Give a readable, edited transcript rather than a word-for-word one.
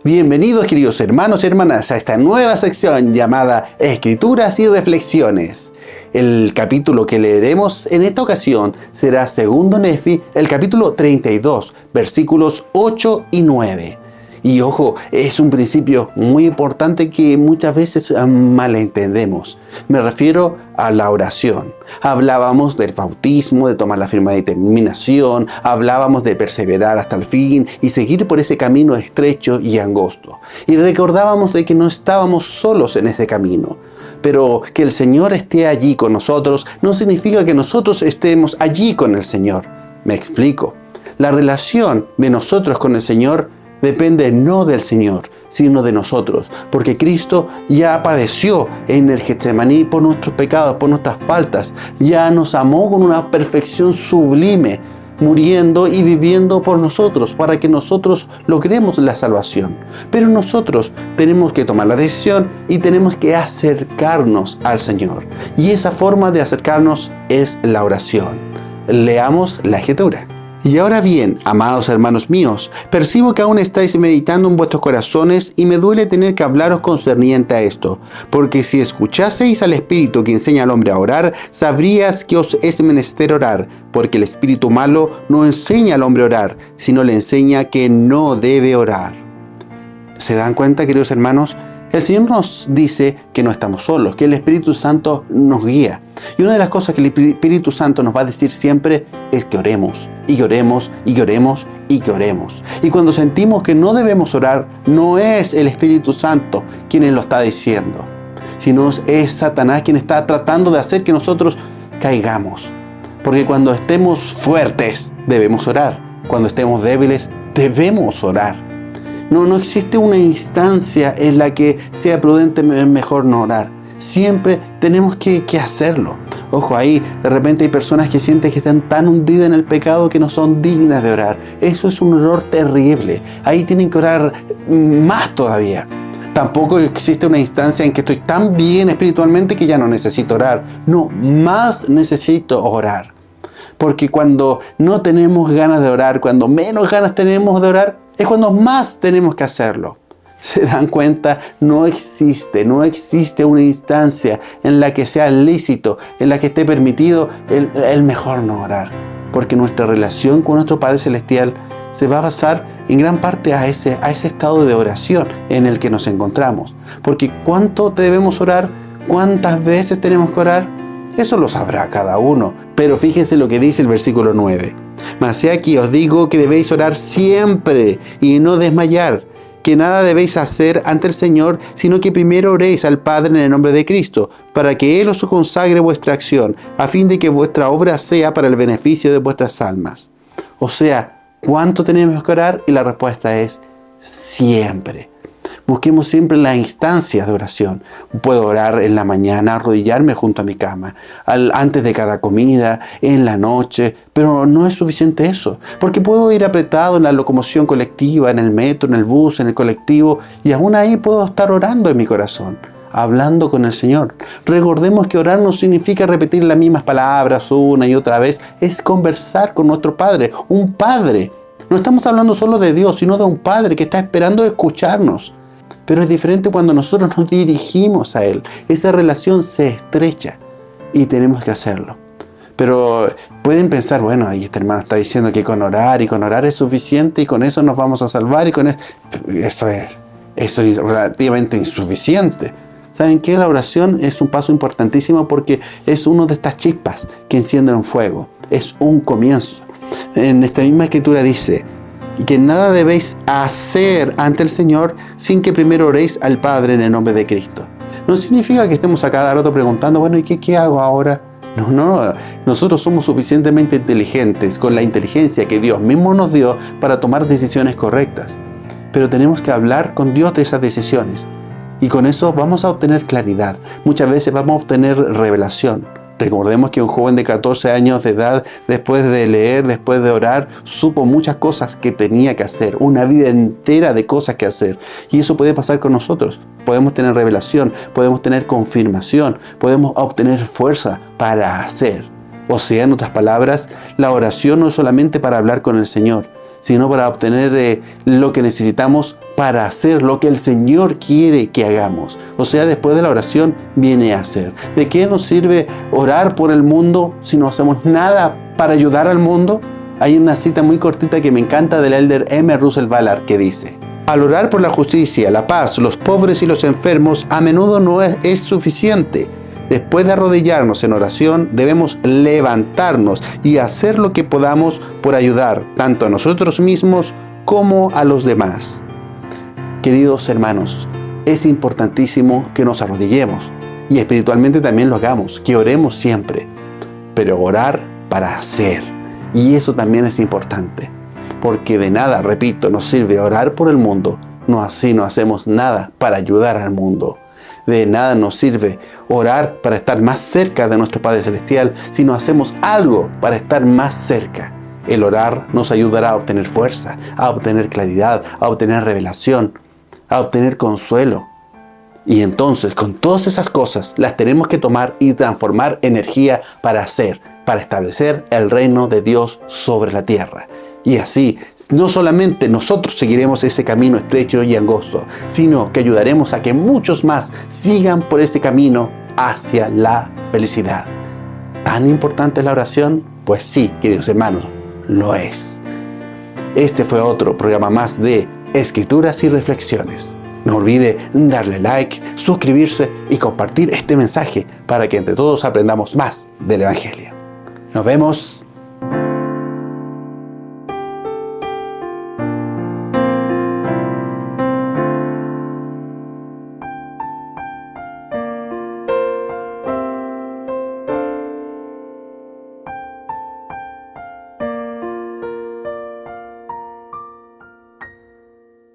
Bienvenidos, queridos hermanos y hermanas, a esta nueva sección llamada Escrituras y Reflexiones. El capítulo que leeremos en esta ocasión será segundo Nefi, el capítulo 32, versículos 8 y 9. Y ojo, es un principio muy importante que muchas veces malentendemos. Me refiero a la oración. Hablábamos del bautismo, de tomar la firme determinación, hablábamos de perseverar hasta el fin y seguir por ese camino estrecho y angosto. Y recordábamos de que no estábamos solos en ese camino. Pero que el Señor esté allí con nosotros no significa que nosotros estemos allí con el Señor. Me explico. La relación de nosotros con el Señor depende no del Señor, sino de nosotros, porque Cristo ya padeció en el Getsemaní por nuestros pecados, por nuestras faltas, ya nos amó con una perfección sublime, muriendo y viviendo por nosotros, para que nosotros logremos la salvación. Pero nosotros tenemos que tomar la decisión y tenemos que acercarnos al Señor. Y esa forma de acercarnos es la oración. Leamos la Escritura. Y ahora bien, amados hermanos míos, percibo que aún estáis meditando en vuestros corazones y me duele tener que hablaros concerniente a esto, porque si escuchaseis al Espíritu que enseña al hombre a orar, sabrías que os es menester orar, porque el espíritu malo no enseña al hombre a orar, sino le enseña que no debe orar. ¿Se dan cuenta, queridos hermanos? El Señor nos dice que no estamos solos, que el Espíritu Santo nos guía. Y una de las cosas que el Espíritu Santo nos va a decir siempre es que oremos, y que oremos, y que oremos, y que oremos. Y cuando sentimos que no debemos orar, no es el Espíritu Santo quien lo está diciendo, sino es Satanás quien está tratando de hacer que nosotros caigamos. Porque cuando estemos fuertes, debemos orar. Cuando estemos débiles, debemos orar. No existe una instancia en la que sea prudente mejor no orar. Siempre tenemos que hacerlo. Ojo, ahí de repente hay personas que sienten que están tan hundidas en el pecado que no son dignas de orar. Eso es un error terrible. Ahí tienen que orar más todavía. Tampoco existe una instancia en que estoy tan bien espiritualmente que ya no necesito orar. No, más necesito orar. Porque cuando no tenemos ganas de orar, cuando menos ganas tenemos de orar, es cuando más tenemos que hacerlo. ¿Se dan cuenta? No existe una instancia en la que sea lícito, en la que esté permitido el mejor no orar. Porque nuestra relación con nuestro Padre Celestial se va a basar en gran parte a ese estado de oración en el que nos encontramos. Porque ¿cuánto debemos orar? ¿Cuántas veces tenemos que orar? Eso lo sabrá cada uno. Pero fíjense lo que dice el versículo 9. Mas he aquí os digo que debéis orar siempre y no desmayar, que nada debéis hacer ante el Señor, sino que primero oréis al Padre en el nombre de Cristo, para que Él os consagre vuestra acción, a fin de que vuestra obra sea para el beneficio de vuestras almas. O sea, ¿cuánto tenemos que orar? Y la respuesta es siempre. Busquemos siempre las instancias de oración. Puedo orar en la mañana, arrodillarme junto a mi cama, antes de cada comida, en la noche, pero no es suficiente eso, porque puedo ir apretado en la locomoción colectiva, en el metro, en el bus, en el colectivo, y aún ahí puedo estar orando en mi corazón, hablando con el Señor. Recordemos que orar no significa repetir las mismas palabras una y otra vez, es conversar con nuestro Padre, un Padre. No estamos hablando solo de Dios, sino de un Padre que está esperando escucharnos. Pero es diferente cuando nosotros nos dirigimos a Él. Esa relación se estrecha y tenemos que hacerlo. Pero pueden pensar, bueno, ahí este hermano está diciendo que con orar es suficiente y con eso nos vamos a salvar y con eso es relativamente insuficiente. ¿Saben qué? La oración es un paso importantísimo porque es una de estas chispas que encienden un fuego. Es un comienzo. En esta misma escritura dice: y que nada debéis hacer ante el Señor sin que primero oréis al Padre en el nombre de Cristo. No significa que estemos a cada rato preguntando, bueno, ¿y qué hago ahora? No, nosotros somos suficientemente inteligentes, con la inteligencia que Dios mismo nos dio para tomar decisiones correctas. Pero tenemos que hablar con Dios de esas decisiones. Y con eso vamos a obtener claridad. Muchas veces vamos a obtener revelación. Recordemos que un joven de 14 años de edad, después de leer, después de orar, supo muchas cosas que tenía que hacer, una vida entera de cosas que hacer. Y eso puede pasar con nosotros. Podemos tener revelación, podemos tener confirmación, podemos obtener fuerza para hacer. O sea, en otras palabras, la oración no es solamente para hablar con el Señor, sino para obtener lo que necesitamos para hacer lo que el Señor quiere que hagamos. O sea, después de la oración viene a hacer. ¿De qué nos sirve orar por el mundo si no hacemos nada para ayudar al mundo? Hay una cita muy cortita que me encanta del elder M. Russell Ballard que dice: al orar por la justicia, la paz, los pobres y los enfermos, a menudo no es suficiente. Después de arrodillarnos en oración, debemos levantarnos y hacer lo que podamos por ayudar tanto a nosotros mismos como a los demás. Queridos hermanos, es importantísimo que nos arrodillemos y espiritualmente también lo hagamos, que oremos siempre, pero orar para hacer. Y eso también es importante, porque de nada, repito, nos sirve orar por el mundo, así no hacemos nada para ayudar al mundo. De nada nos sirve orar para estar más cerca de nuestro Padre Celestial si no hacemos algo para estar más cerca. El orar nos ayudará a obtener fuerza, a obtener claridad, a obtener revelación, a obtener consuelo. Y entonces, con todas esas cosas, las tenemos que tomar y transformar energía para hacer, para establecer el reino de Dios sobre la tierra. Y así, no solamente nosotros seguiremos ese camino estrecho y angosto, sino que ayudaremos a que muchos más sigan por ese camino hacia la felicidad. ¿Tan importante es la oración? Pues sí, queridos hermanos, lo es. Este fue otro programa más de Escrituras y Reflexiones. No olvide darle like, suscribirse y compartir este mensaje para que entre todos aprendamos más del Evangelio. Nos vemos